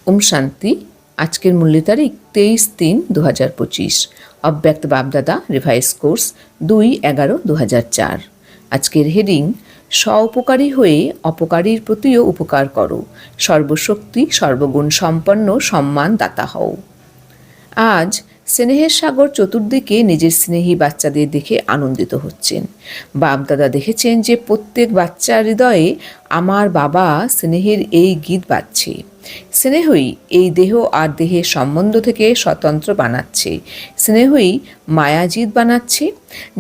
ওম শান্তি। আজকের মূল্য তারিখ 23/3/2025। অব্যক্ত বাপদাদা রিভাইজ কোর্স 2/11/2004। আজকের হেডিং স্ব-উপকারী হয়ে অপকারীর প্রতিও উপকার করো, সর্বশক্তি সর্বগুণ সম্পন্ন সম্মান দাতা হও। আজ স্নেহের সাগর চতুর্দিকে নিজের স্নেহী বাচ্চাদের দেখে আনন্দিত হচ্ছেন। বাপদাদা দেখেছেন যে প্রত্যেক বাচ্চার হৃদয়ে আমার বাবা স্নেহের এই গীত বাজছে। স্নেহই এই দেহ আর দেহের সম্বন্ধ থেকে স্বতন্ত্র বানাচ্ছে। স্নেহই মায়াজিৎ বানাচ্ছে।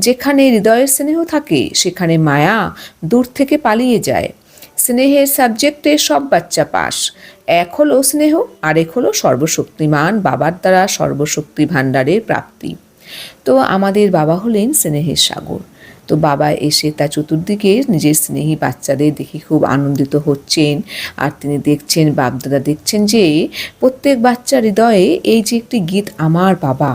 যেখানে হৃদয়ের স্নেহ থাকে সেখানে মায়া দূর থেকে পালিয়ে যায়। স্নেহের সাবজেক্টে সব বাচ্চা পাস। এক হলো স্নেহ, আরেক হলো সর্বশক্তিমান বাবার দ্বারা সর্বশক্তি ভাণ্ডারের প্রাপ্তি। তো আমাদের বাবা হলেন স্নেহের সাগর। তো বাবা এসে তার চতুর্দিকে নিজের স্নেহী বাচ্চাদের দেখে খুব আনন্দিত হচ্ছেন। আর তিনি দেখছেন, বাপদাদা দেখছেন যে প্রত্যেক বাচ্চার হৃদয়ে এই যে একটি গীত আমার বাবা,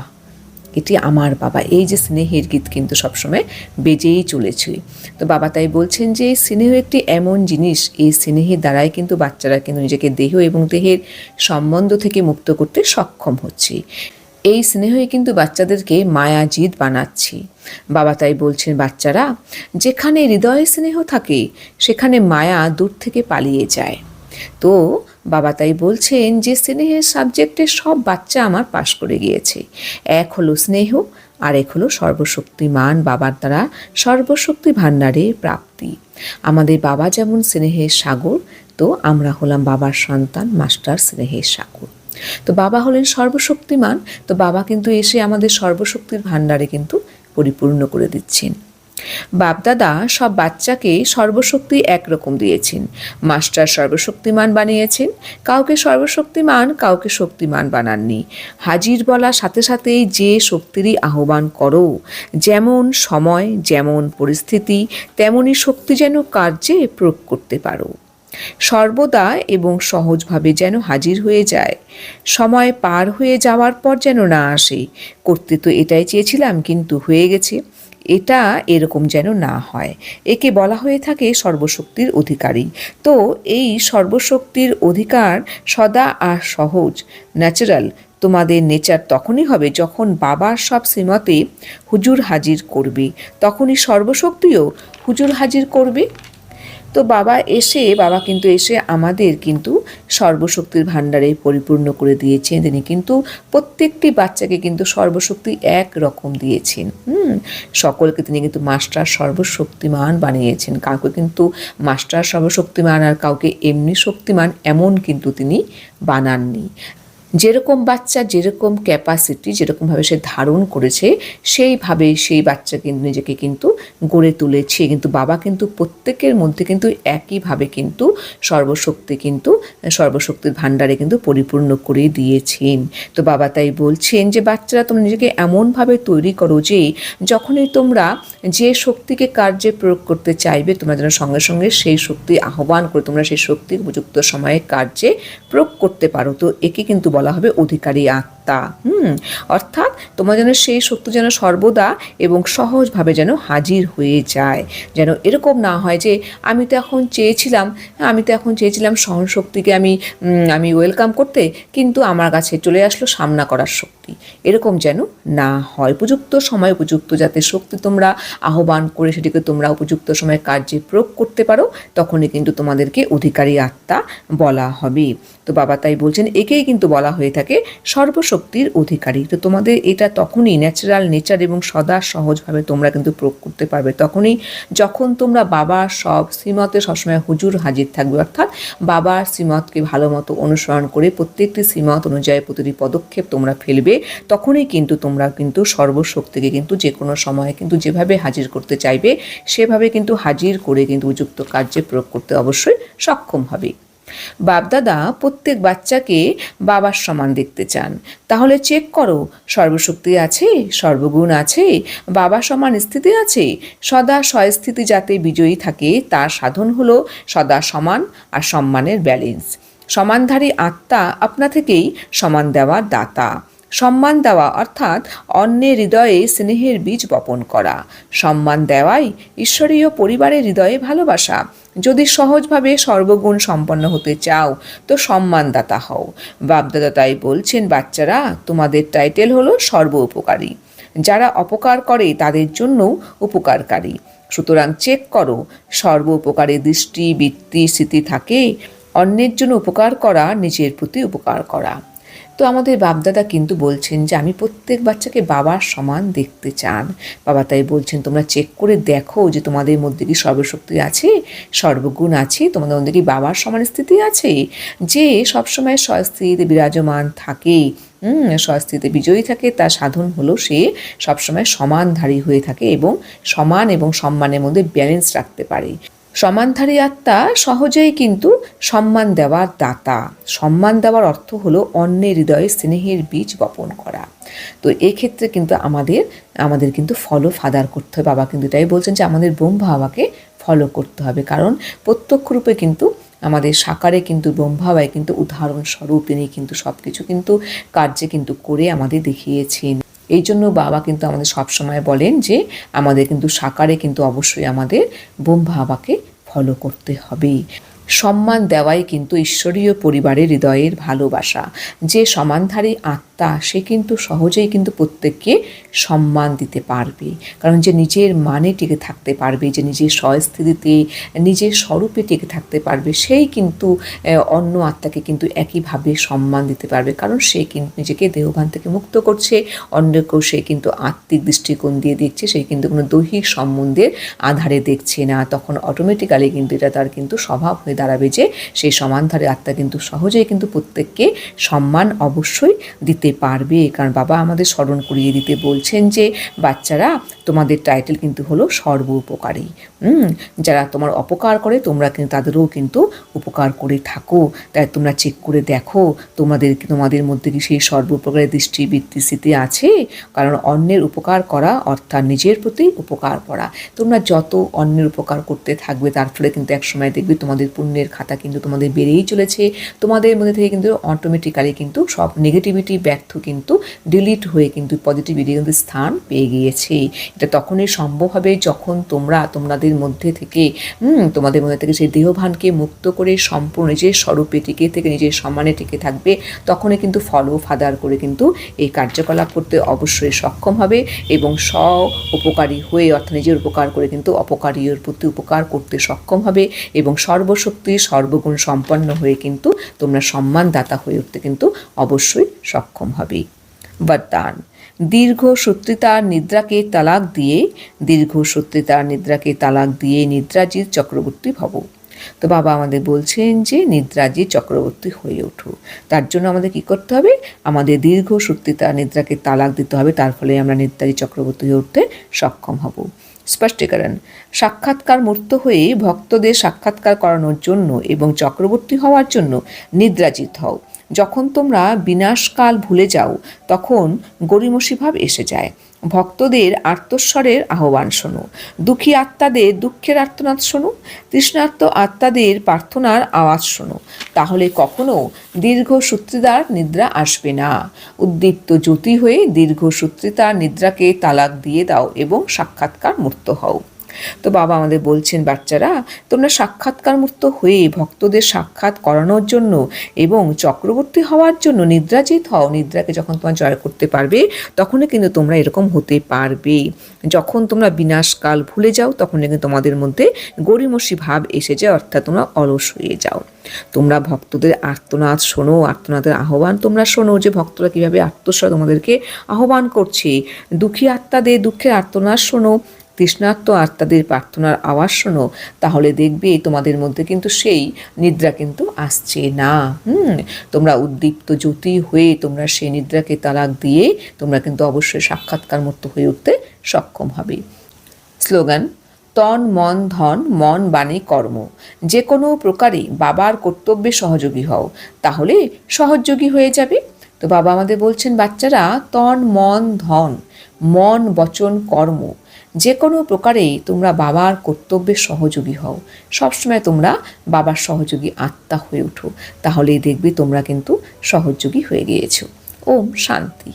এটি আমার বাবা, এই যে স্নেহের গীত কিন্তু সবসময় বেজেই চলেছে। তো বাবা তাই বলছেন যে স্নেহ একটি এমন জিনিস, এই স্নেহের দ্বারাই কিন্তু বাচ্চারা কিন্তু নিজেকে দেহ এবং দেহের সম্বন্ধ থেকে মুক্ত করতে সক্ষম হচ্ছে। এই স্নেহই কিন্তু বাচ্চাদেরকে মায়াজিৎ বানাচ্ছে। বাবা তাই বলছেন, বাচ্চারা যেখানে হৃদয়ে স্নেহ থাকে সেখানে মায়া দূর থেকে পালিয়ে যায়। তো বাবা তাই বলছেন যে স্নেহের সাবজেক্টে সব বাচ্চা আমার পাশ করে গিয়েছে। এক হলো স্নেহ, আরেক হলো সর্বশক্তিমান বাবার দ্বারা সর্বশক্তি ভাণ্ডারের প্রাপ্তি। আমাদের বাবা যেমন স্নেহের সাগর, তো আমরা হলাম বাবার সন্তান, মাস্টার স্নেহের সাগর। তো বাবা হলেন সর্বশক্তিমান। তো বাবা কিন্তু এসে আমাদের সর্বশক্তির ভাণ্ডারে কিন্তু পরিপূর্ণ করে দিচ্ছেন। বাপদাদা সব বাচ্চাকে সর্বশক্তি একরকম দিয়েছেন। মাস্টার সর্বশক্তিমান বানিয়েছেন। কাউকে সর্বশক্তিমান, কাউকে শক্তিমান বানাননি। হাজির বলার সাথে সাথেই যে শক্তিরই আহ্বান করো, যেমন সময় যেমন পরিস্থিতি তেমনই শক্তি যেন কার্যে প্রয়োগ করতে পারো। সর্বদা এবং সহজভাবে যেন হাজির হয়ে যায়। সময় পার হয়ে যাওয়ার পর যেন না আসে, করতে তো এটাই চেয়েছিলাম কিন্তু হয়ে গেছে, এটা এরকম যেন না হয়। একে বলা হয়ে থাকে সর্বশক্তির অধিকারী। তো এই সর্বশক্তির অধিকার সদা আর সহজ, ন্যাচারাল। তোমাদের নেচার তখনই হবে যখন বাবার সব শ্রীমতে হুজুর হাজির করবে, তখনই সর্বশক্তিও হুজুর হাজির করবে। তো বাবা কিন্তু এসে আমাদের কিন্তু সর্বশক্তির ভাণ্ডারে পরিপূর্ণ করে দিয়েছেন। তিনি কিন্তু প্রত্যেকটি বাচ্চাকে কিন্তু সর্বশক্তি এক রকম দিয়েছেন। সকলকে তিনি কিন্তু মাস্টার সর্বশক্তিমান বানিয়েছেন। কাউকে কিন্তু মাস্টার সর্বশক্তিমান আর কাউকে এমনি শক্তিমান এমন কিন্তু তিনি বানাননি। যেরকম বাচ্চা যেরকম ক্যাপাসিটি, যেরকমভাবে সে ধারণ করেছে সেইভাবে সেই বাচ্চা কিন্তু নিজেকে কিন্তু গড়ে তুলেছে। কিন্তু বাবা কিন্তু প্রত্যেকের মধ্যে কিন্তু একইভাবে কিন্তু সর্বশক্তির ভাণ্ডারে কিন্তু পরিপূর্ণ করে দিয়েছেন। তো বাবা তাই বলছেন যে বাচ্চারা তোমরা নিজেকে এমনভাবে তৈরি করো যে যখনই তোমরা যে শক্তিকে কার্যে প্রয়োগ করতে চাইবে তোমরা যেন সঙ্গে সঙ্গে সেই শক্তি আহ্বান করে তোমরা সেই শক্তি উপযুক্ত সময়ে কার্যে প্রয়োগ করতে পারো। তো একে কিন্তু বলা হবে অধিকারী আত্মা। অর্থাৎ তোমার যেন সেই শক্তি যেন সর্বদা এবং সহজভাবে যেন হাজির হয়ে যায়। যেন এরকম না হয় যে আমি তো এখন চেয়েছিলাম সহনশক্তিকে আমি ওয়েলকাম করতে, কিন্তু আমার কাছে চলে আসলো সামনা করার শক্তি। এরকম যেন না হয়। উপযুক্ত সময় উপযুক্ত যাতে শক্তি তোমরা আহ্বান করে সেটিকে তোমরা উপযুক্ত সময়ে কার্যে প্রয়োগ করতে পারো, তখনই কিন্তু তোমাদেরকে অধিকারী আত্মা বলা হবে। তো বাবা তাই বলছেন একেই কিন্তু বলা হয়ে থাকে সর্বশক্তির অধিকারী। তো তোমাদের এটা তখনই ন্যাচারাল নেচার এবং সদা সহজভাবে তোমরা কিন্তু প্রয়োগ করতে পারবে তখনই যখন তোমরা বাবার সব শ্রীমতে সবসময় হুজুর হাজির থাকবে। অর্থাৎ বাবার শ্রীমতকে ভালো মতো অনুসরণ করে প্রত্যেকটি শ্রীমত অনুযায়ী প্রতিটি পদক্ষেপ তোমরা ফেলবে, তখনই কিন্তু তোমরা কিন্তু সর্বশক্তিকে কিন্তু যে কোনো সময়ে কিন্তু যেভাবে হাজির করতে চাইবে সেভাবে কিন্তু হাজির করে কিন্তু উপযুক্ত কার্যে প্রয়োগ করতে অবশ্যই সক্ষম হবে। বাপদাদা প্রত্যেক বাচ্চাকে বাবার সমান দেখতে চান। তাহলে চেক করো, সর্বশক্তি আছে, সর্বগুণ আছে, বাবা সমান স্থিতি আছে। সদা স্বস্থিতি যাতে বিজয়ী থাকে তার সাধন হলো সদা সমান আর সম্মানের ব্যালেন্স। সমানধারী আত্মা আপনা থেকেই সমান দেওয়ার দাতা। সম্মান দেওয়া অর্থাৎ অন্যের হৃদয়ে স্নেহের বীজ বপন করা। সম্মান দেওয়াই ঈশ্বরীয় পরিবারের হৃদয়ে ভালোবাসা। যদি সহজভাবে সর্বগুণ সম্পন্ন হতে চাও তো সম্মানদাতা হও। বাপদাদা তাই বলছেন, বাচ্চারা, তোমাদের টাইটেল হলো সর্ব উপকারী। যারা অপকার করে তাদের জন্যও উপকারকারী। সুতরাং চেক করো, সর্ব উপকারী দৃষ্টি, বৃত্তি, স্মৃতি থাকে। অন্যের জন্য উপকার করা, নিজের প্রতি উপকার করা। তো আমাদের বাপদাদা কিন্তু বলছেন যে আমি প্রত্যেক বাচ্চাকে বাবার সমান দেখতে চান। বাবা তাই বলছেন, তোমরা চেক করে দেখো যে তোমাদের মধ্যে কি সর্বশক্তি আছে, সর্বগুণ আছে, তোমাদের মধ্যে কি বাবার সমান স্থিতি আছে, যে সবসময় স্বস্তিতে বিরাজমান থাকে, স্বস্তিতে বিজয়ী থাকে। তার সাধন হলো সে সবসময় সমানধারী হয়ে থাকে এবং সমান এবং সম্মানের মধ্যে ব্যালেন্স রাখতে পারে। সমানধারী আত্মা সহজেই কিন্তু সম্মান দেওয়ার দাতা। সম্মান দেওয়ার অর্থ হলো অন্যের হৃদয়ে স্নেহের বীজ বপন করা। তো এক্ষেত্রে কিন্তু আমাদের কিন্তু ফলো ফাদার করতে হবে। বাবা কিন্তু এটাই বলছেন যে আমাদের ব্রহ্মা বাবাকে ফলো করতে হবে, কারণ প্রত্যক্ষ রূপে কিন্তু আমাদের সাকারে কিন্তু ব্রহ্মা বাবাই কিন্তু উদাহরণস্বরূপ, তিনি কিন্তু সব কিছু কিন্তু কার্যে কিন্তু করে আমাদের দেখিয়েছেন। এই জন্য বাবা কিন্তু আমাদের সবসময় বলেন যে আমাদের কিন্তু সাকারে কিন্তু অবশ্যই আমাদের ব্রহ্মা বাবাকে ফলো করতে হবে। সম্মান দেওয়াই কিন্তু ঈশ্বরীয় পরিবারের হৃদয়ের ভালোবাসা। যে সমানধারী আত্মা সে কিন্তু সহজেই কিন্তু প্রত্যেককে সম্মান দিতে পারবে, কারণ যে নিজের মানে টিকে থাকতে পারবে, যে নিজের স্বস্থিতিতে নিজের স্বরূপে টিকে থাকতে পারবে, সেই কিন্তু অন্য আত্মাকে কিন্তু একইভাবে সম্মান দিতে পারবে, কারণ সে কিন্তু নিজেকে দেহভান থেকে মুক্ত করছে, অন্যকেও সে কিন্তু আত্মিক দৃষ্টিকোণ দিয়ে দেখছে, সে কিন্তু কোনো দৈহিক সম্বন্ধের আধারে দেখছে না। তখন অটোমেটিক্যালি কিন্তু এটা তার কিন্তু স্বভাব হয়ে দাঁড়াবে যে সেই সমানধারী আত্মা কিন্তু সহজেই কিন্তু প্রত্যেককে সম্মান অবশ্যই দিতে পারবে। কারণ বাবা আমাদের স্মরণ করিয়ে দিতে বলছেন যে বাচ্চারা, তোমাদের টাইটেল কিন্তু হলো সর্ব উপকারী। যারা তোমার অপকার করে তোমরা কিন্তু তাদেরও কিন্তু উপকার করে থাকো। তাই তোমরা চেক করে দেখো তোমাদের মধ্যে কি সেই সর্ব উপকারের দৃষ্টি, বৃত্তি, স্মৃতি আছে। কারণ অন্যের উপকার করা অর্থাৎ নিজের প্রতি উপকার করা। তোমরা যত অন্যের উপকার করতে থাকবে তার ফলে কিন্তু একসময় দেখবে তোমাদের পুণ্যের খাতা কিন্তু তোমাদের বেড়েই চলেছে। তোমাদের মধ্যে থেকে কিন্তু অটোমেটিক্যালি কিন্তু সব নেগেটিভিটি ব্যর্থ কিন্তু ডিলিট হয়ে কিন্তু পজিটিভিটি কিন্তু স্থান পেয়ে গিয়েছে। এটা তখনই সম্ভব হবে যখন তোমাদের মধ্যে থেকে সেই দেহভানকে মুক্ত করে সম্পূর্ণ নিজের স্বরূপে টিকে থেকে নিজের সম্মানে টিকে থাকবে। তখনই কিন্তু ফলো ফাদার করে কিন্তু এই কার্যকলাপ করতে অবশ্যই সক্ষম হবে এবং উপকারী হয়ে অর্থাৎ নিজের উপকার করে কিন্তু অপকারীর প্রতি উপকার করতে সক্ষম হবে এবং সর্বশক্তি সর্বগুণ সম্পন্ন হয়ে কিন্তু তোমরা সম্মানদাতা হয়ে উঠতে কিন্তু অবশ্যই সক্ষম হবে। বরদান: দীর্ঘ সূত্রিতার নিদ্রাকে তালাক দিয়ে নিদ্রাজিৎ চক্রবর্তী ভব। তো বাবা আমাদের বলছেন যে নিদ্রাজিৎ চক্রবর্তী হয়ে ওঠো। তার জন্য আমাদের কি করতে হবে? আমাদের দীর্ঘ সূত্রিতার নিদ্রাকে তালাক দিতে হবে। তার ফলে আমরা নিদ্রাজিৎ চক্রবর্তী হয়ে উঠতে সক্ষম হব। স্পষ্টীকরণ: সাক্ষাৎকার মূর্ত হয়ে ভক্তদের সাক্ষাৎকার করানোর জন্য এবং চক্রবর্তী হওয়ার জন্য নিদ্রাজিৎ হও। যখন তোমরা বিনাশকাল ভুলে যাও তখন গরিমসি ভাব এসে যায়। ভক্তদের আর্তস্বরের আহ্বান শোনো, দুঃখী আত্মাদের দুঃখের আর্তনাদ শোনো, তৃষ্ণার্ত আত্মাদের প্রার্থনার আওয়াজ শোনো। তাহলে কখনো দীর্ঘ সূত্রিতার নিদ্রা আসবে না। উদ্দীপ্ত জ্যোতি হয়ে দীর্ঘ সূত্রিতার নিদ্রাকে তালাক দিয়ে দাও এবং সাক্ষাৎকার মূর্ত হও। তো বাবা আমাদের বলছেন, বাচ্চারা, তোমরা সাক্ষাৎকার মুক্ত হয়ে ভক্তদের সাক্ষাৎ করানোর জন্য এবং চক্রবর্তী হওয়ার জন্য নিদ্রাজিৎ হও। নিদ্রাকে যখন তোমরা জয় করতে পারবে তখনই কিন্তু তোমরা এরকম হতে পারবে। যখন তোমরা বিনাশকাল ভুলে যাও তখন কিন্তু তোমাদের মধ্যে গরিমসি ভাব এসে যায়, অর্থাৎ তোমরা অলস হয়ে যাও। তোমরা ভক্তদের আর্তনাদ শোনো, আর্তনাদের আহ্বান তোমরা শোনো যে ভক্তরা কীভাবে আত্মস্বর তোমাদেরকে আহ্বান করছে। দুঃখী আত্মাদের দুঃখের আর্তনাদ শোনো, তৃষ্ণার্ত আত্মাদের প্রার্থনার আওয়াজ শোনো। তাহলে দেখবে তোমাদের মধ্যে কিন্তু সেই নিদ্রা কিন্তু আসছে না। তোমরা উদ্দীপ্ত জ্যোতি হয়ে তোমরা সেই নিদ্রাকে তালাক দিয়ে তোমরা কিন্তু অবশ্যই সাক্ষাৎকার মুক্ত হয়ে উঠতে সক্ষম হবে। স্লোগান: তন মন ধন, মন বাণী কর্ম। যে কোনো প্রকারে বাবার কর্তব্যে সহযোগী হও, তাহলে সহযোগী হয়ে যাবে। তো বাবা আমাদের বলছেন, বাচ্চারা, তন মন ধন, মন বচন কর্ম, যে কোনো প্রকারে তোমরা বাবার কর্তব্যের সহযোগী হও। সবসময় তোমরা বাবার সহযোগী আত্মা হয়ে ওঠো, তাহলেই দেখবে তোমরা কিন্তু সহযোগী হয়ে গিয়েছো। ওম শান্তি।